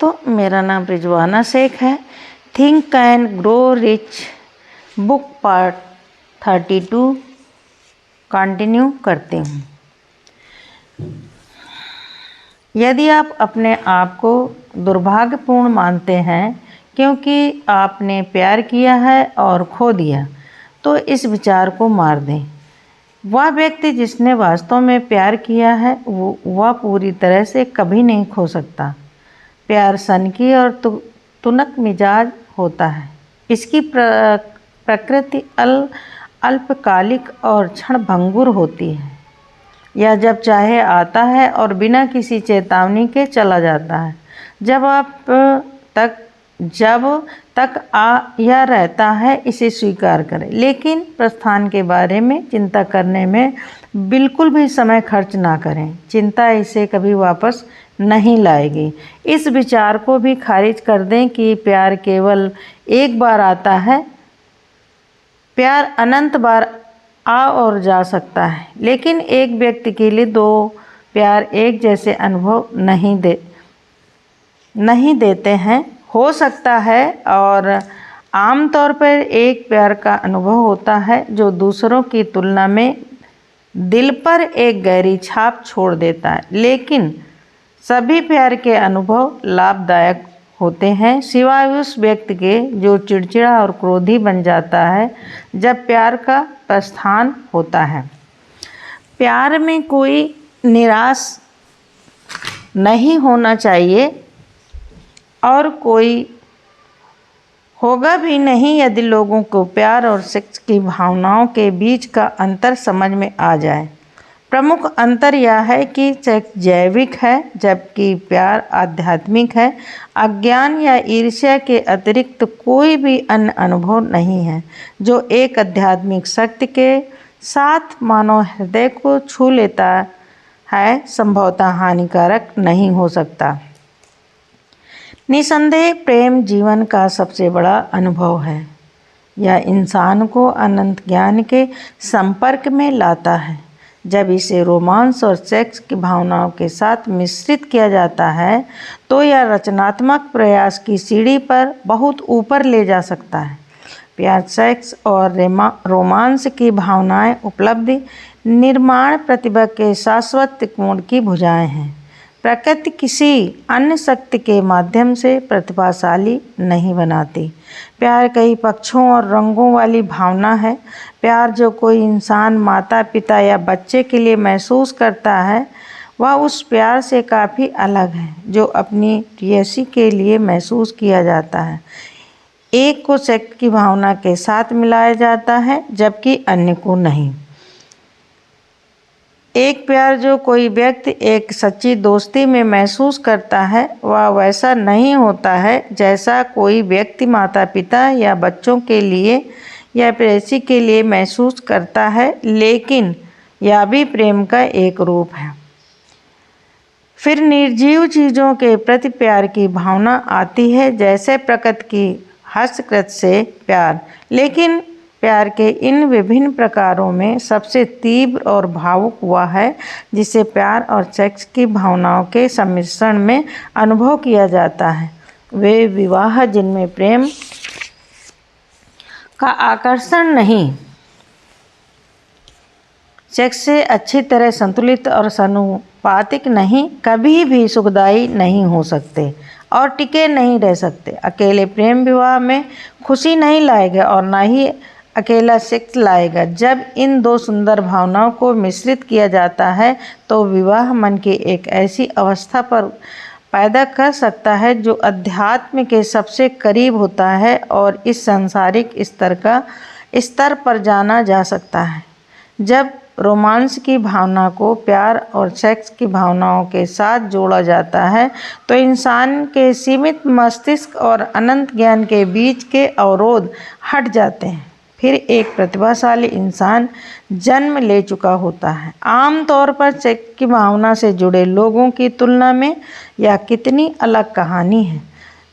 दोस्तों, मेरा नाम रिजवाना शेख है। Think and grow rich book part 32 continue करती हूँ। यदि आप अपने आप को दुर्भाग्यपूर्ण मानते हैं क्योंकि आपने प्यार किया है और खो दिया, तो इस विचार को मार दें। वह व्यक्ति जिसने वास्तव में प्यार किया है वह पूरी तरह से कभी नहीं खो सकता। प्यार सनकी और तुनक मिजाज होता है। इसकी प्रकृति अल्पकालिक और क्षणभंगुर होती है। यह जब चाहे आता है और बिना किसी चेतावनी के चला जाता है। जब तक यह रहता है, इसे स्वीकार करें, लेकिन प्रस्थान के बारे में चिंता करने में बिल्कुल भी समय खर्च ना करें। चिंता इसे कभी वापस नहीं लाएगी। इस विचार को भी खारिज कर दें कि प्यार केवल एक बार आता है। प्यार अनंत बार आ और जा सकता है, लेकिन एक व्यक्ति के लिए दो प्यार एक जैसे अनुभव नहीं देते हैं। हो सकता है और आमतौर पर एक प्यार का अनुभव होता है जो दूसरों की तुलना में दिल पर एक गहरी छाप छोड़ देता है, लेकिन सभी प्यार के अनुभव लाभदायक होते हैं, सिवाय उस व्यक्ति के जो चिड़चिड़ा और क्रोधी बन जाता है जब प्यार का प्रस्थान होता है। प्यार में कोई निराश नहीं होना चाहिए और कोई होगा भी नहीं यदि लोगों को प्यार और सेक्स की भावनाओं के बीच का अंतर समझ में आ जाए। प्रमुख अंतर यह है कि सेक्स जैविक है जबकि प्यार आध्यात्मिक है। अज्ञान या ईर्ष्या के अतिरिक्त कोई भी अन्य अनुभव नहीं है जो एक आध्यात्मिक शक्ति के साथ मानव हृदय को छू लेता है, संभवतः हानिकारक नहीं हो सकता। निसंदेह प्रेम जीवन का सबसे बड़ा अनुभव है। यह इंसान को अनंत ज्ञान के संपर्क में लाता है। जब इसे रोमांस और सेक्स की भावनाओं के साथ मिश्रित किया जाता है तो यह रचनात्मक प्रयास की सीढ़ी पर बहुत ऊपर ले जा सकता है। प्यार, सेक्स और रोमांस की भावनाएं उपलब्धि निर्माण प्रतिभा के शाश्वत त्रिकोण की भुजाएं हैं। प्रकृति किसी अन्य शक्ति के माध्यम से प्रतिभाशाली नहीं बनाती। प्यार कई पक्षों और रंगों वाली भावना है। प्यार जो कोई इंसान माता पिता या बच्चे के लिए महसूस करता है वह उस प्यार से काफ़ी अलग है जो अपनी प्रेयसी के लिए महसूस किया जाता है। एक को सेक्स की भावना के साथ मिलाया जाता है जबकि अन्य को नहीं। एक प्यार जो कोई व्यक्ति एक सच्ची दोस्ती में महसूस करता है वह वैसा नहीं होता है जैसा कोई व्यक्ति माता पिता या बच्चों के लिए या प्रेयसी के लिए महसूस करता है, लेकिन यह भी प्रेम का एक रूप है। फिर निर्जीव चीज़ों के प्रति प्यार की भावना आती है, जैसे प्रकृति की हस्तकृत से प्यार। लेकिन प्यार के इन विभिन्न प्रकारों में सबसे तीव्र और भावुक वह है जिसे प्यार और सेक्स की भावनाओं के सम्मिश्रण में अनुभव किया जाता है। वे विवाह जिनमें प्रेम का आकर्षण नहीं, सेक्स से अच्छी तरह संतुलित और समानुपातिक नहीं, कभी भी सुखदायी नहीं हो सकते और टिके नहीं रह सकते। अकेले प्रेम विवाह में खुशी नहीं लाएगा और न ही अकेला सेक्स लाएगा। जब इन दो सुंदर भावनाओं को मिश्रित किया जाता है तो विवाह मन की एक ऐसी अवस्था पर पैदा कर सकता है जो अध्यात्म के सबसे करीब होता है और इस सांसारिक स्तर पर जाना जा सकता है। जब रोमांस की भावना को प्यार और सेक्स की भावनाओं के साथ जोड़ा जाता है तो इंसान के सीमित मस्तिष्क और अनंत ज्ञान के बीच के अवरोध हट जाते हैं। फिर एक प्रतिभाशाली इंसान जन्म ले चुका होता है। आमतौर पर सेक्स की भावना से जुड़े लोगों की तुलना में यह कितनी अलग कहानी है।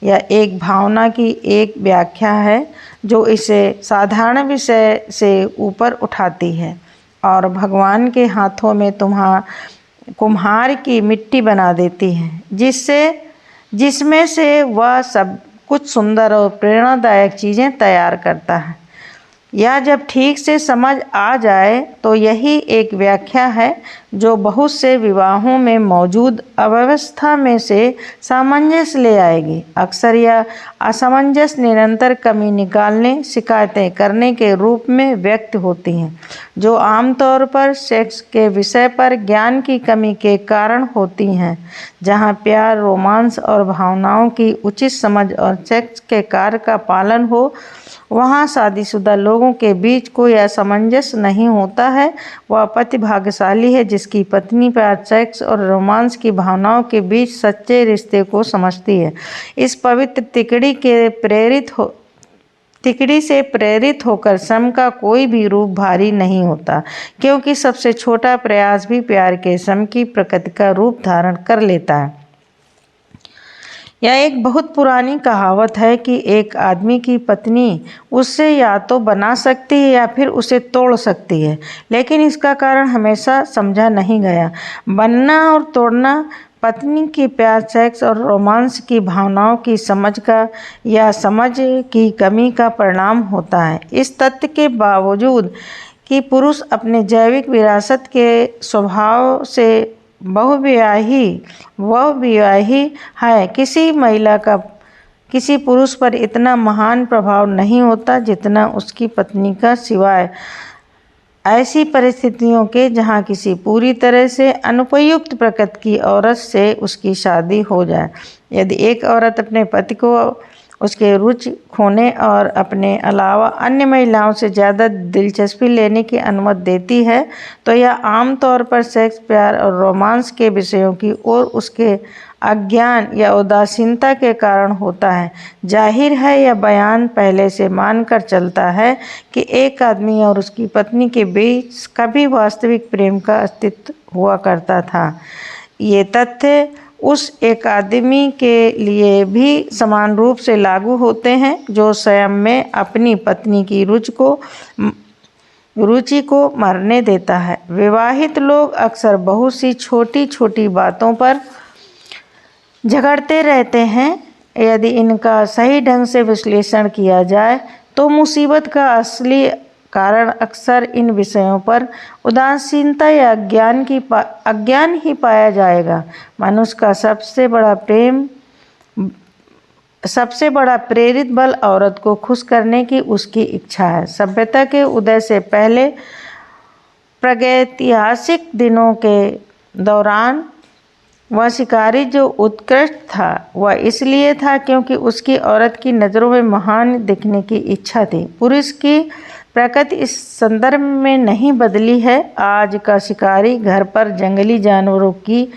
यह एक भावना की एक व्याख्या है जो इसे साधारण विषय से ऊपर उठाती है और भगवान के हाथों में कुम्हार की मिट्टी बना देती है, जिसमें से वह सब कुछ सुंदर और प्रेरणादायक चीज़ें तैयार करता है। यह जब ठीक से समझ आ जाए तो यही एक व्याख्या है जो बहुत से विवाहों में मौजूद अव्यवस्था में से सामंजस्य ले आएगी। अक्सर यह असमंजस निरंतर कमी निकालने, शिकायतें करने के रूप में व्यक्त होती हैं, जो आमतौर पर सेक्स के विषय पर ज्ञान की कमी के कारण होती हैं। जहाँ प्यार, रोमांस और भावनाओं की उचित समझ और सेक्स के कार्य का पालन हो, वहाँ शादीशुदा लोगों के बीच कोई असमंजस नहीं होता है। वह पति भाग्यशाली है जिसकी पत्नी प्यार, सेक्स और रोमांस की भावनाओं के बीच सच्चे रिश्ते को समझती है। इस पवित्र तिकड़ी से प्रेरित होकर सम का कोई भी रूप भारी नहीं होता, क्योंकि सबसे छोटा प्रयास भी प्यार के सम की प्रकृति का रूप धारण कर लेता है। यह एक बहुत पुरानी कहावत है कि एक आदमी की पत्नी उससे या तो बना सकती है या फिर उसे तोड़ सकती है, लेकिन इसका कारण हमेशा समझा नहीं गया। बनना और तोड़ना पत्नी की प्यार, सेक्स और रोमांस की भावनाओं की समझ का या समझ की कमी का परिणाम होता है। इस तथ्य के बावजूद कि पुरुष अपने जैविक विरासत के स्वभाव से बहुविवाही है, किसी महिला का किसी पुरुष पर इतना महान प्रभाव नहीं होता जितना उसकी पत्नी का, सिवाय ऐसी परिस्थितियों के जहाँ किसी पूरी तरह से अनुपयुक्त प्रकृति की औरत से उसकी शादी हो जाए। यदि एक औरत अपने पति को उसके रुचि खोने और अपने अलावा अन्य महिलाओं से ज़्यादा दिलचस्पी लेने की अनुमति देती है, तो यह आमतौर पर सेक्स, प्यार और रोमांस के विषयों की ओर उसके अज्ञान या उदासीनता के कारण होता है। जाहिर है, यह बयान पहले से मानकर चलता है कि एक आदमी और उसकी पत्नी के बीच कभी वास्तविक प्रेम का अस्तित्व हुआ करता था। ये तथ्य उस एक आदमी के लिए भी समान रूप से लागू होते हैं जो स्वयं में अपनी पत्नी की रुचि को मरने देता है। विवाहित लोग अक्सर बहुत सी छोटी छोटी बातों पर झगड़ते रहते हैं। यदि इनका सही ढंग से विश्लेषण किया जाए तो मुसीबत का असली कारण अक्सर इन विषयों पर उदासीनता या अज्ञान ही पाया जाएगा। मनुष्य का सबसे बड़ा प्रेरित बल औरत को खुश करने की उसकी इच्छा है। सभ्यता के उदय से पहले प्रागैतिहासिक दिनों के दौरान वह शिकारी जो उत्कृष्ट था, वह इसलिए था क्योंकि उसकी औरत की नज़रों में महान दिखने की इच्छा थी। पुरुष की प्रकृति इस संदर्भ में नहीं बदली है। आज का शिकारी घर पर जंगली जानवरों की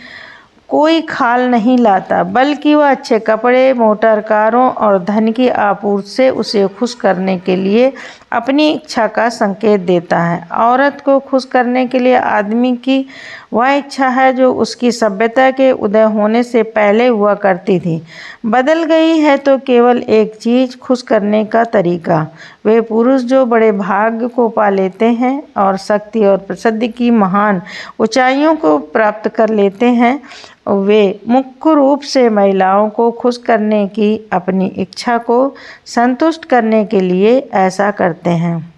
कोई खाल नहीं लाता, बल्कि वह अच्छे कपड़े, मोटर कारों और धन की आपूर्ति से उसे खुश करने के लिए अपनी इच्छा का संकेत देता है। औरत को खुश करने के लिए आदमी की वह इच्छा है जो उसकी सभ्यता के उदय होने से पहले हुआ करती थी। बदल गई है तो केवल एक चीज़, खुश करने का तरीका। वे पुरुष जो बड़े भाग्य को पा लेते हैं और शक्ति और प्रसिद्धि की महान ऊंचाइयों को प्राप्त कर लेते हैं, वे मुख्य रूप से महिलाओं को खुश करने की अपनी इच्छा को संतुष्ट करने के लिए ऐसा करते हैं।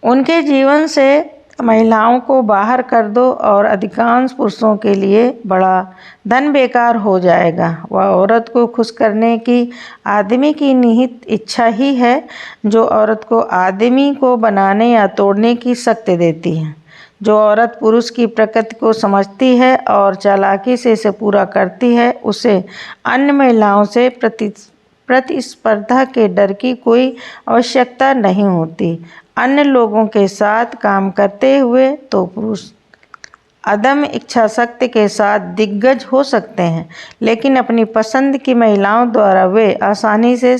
उनके जीवन से महिलाओं को बाहर कर दो और अधिकांश पुरुषों के लिए बड़ा धन बेकार हो जाएगा। वह औरत को खुश करने की आदमी की निहित इच्छा ही है जो औरत को आदमी को बनाने या तोड़ने की शक्ति देती है। जो औरत पुरुष की प्रकृति को समझती है और चालाकी से इसे पूरा करती है, उसे अन्य महिलाओं से प्रतिस्पर्धा के डर की कोई आवश्यकता नहीं होती। अन्य लोगों के साथ काम करते हुए तो पुरुष अदम्य इच्छा शक्ति के साथ दिग्गज हो सकते हैं, लेकिन अपनी पसंद की महिलाओं द्वारा वे आसानी से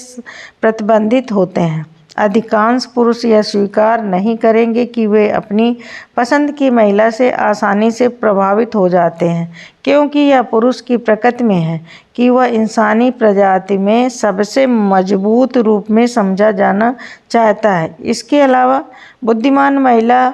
प्रतिबंधित होते हैं। अधिकांश पुरुष यह स्वीकार नहीं करेंगे कि वे अपनी पसंद की महिला से आसानी से प्रभावित हो जाते हैं, क्योंकि यह पुरुष की प्रकृति में है कि वह इंसानी प्रजाति में सबसे मजबूत रूप में समझा जाना चाहता है। इसके अलावा बुद्धिमान महिला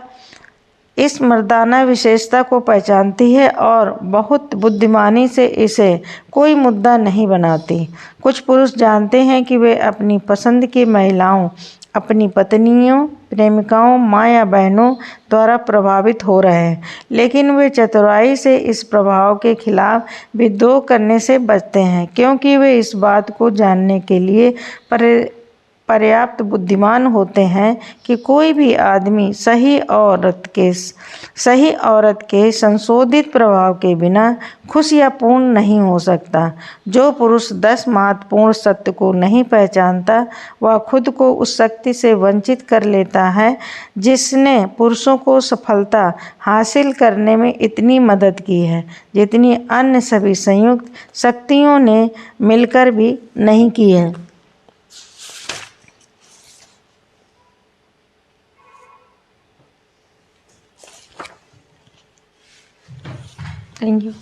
इस मर्दाना विशेषता को पहचानती है और बहुत बुद्धिमानी से इसे कोई मुद्दा नहीं बनाती। कुछ पुरुष जानते हैं कि वे अपनी पसंद की महिलाओं, अपनी पत्नियों, प्रेमिकाओं, माँ या बहनों द्वारा प्रभावित हो रहे हैं, लेकिन वे चतुराई से इस प्रभाव के खिलाफ विद्रोह करने से बचते हैं, क्योंकि वे इस बात को जानने के लिए पर्याप्त बुद्धिमान होते हैं कि कोई भी आदमी सही औरत के संशोधित प्रभाव के बिना खुश या पूर्ण नहीं हो सकता। जो पुरुष 10 महत्वपूर्ण सत्य को नहीं पहचानता, वह खुद को उस शक्ति से वंचित कर लेता है जिसने पुरुषों को सफलता हासिल करने में इतनी मदद की है जितनी अन्य सभी संयुक्त शक्तियों ने मिलकर भी नहीं की है। Thank you.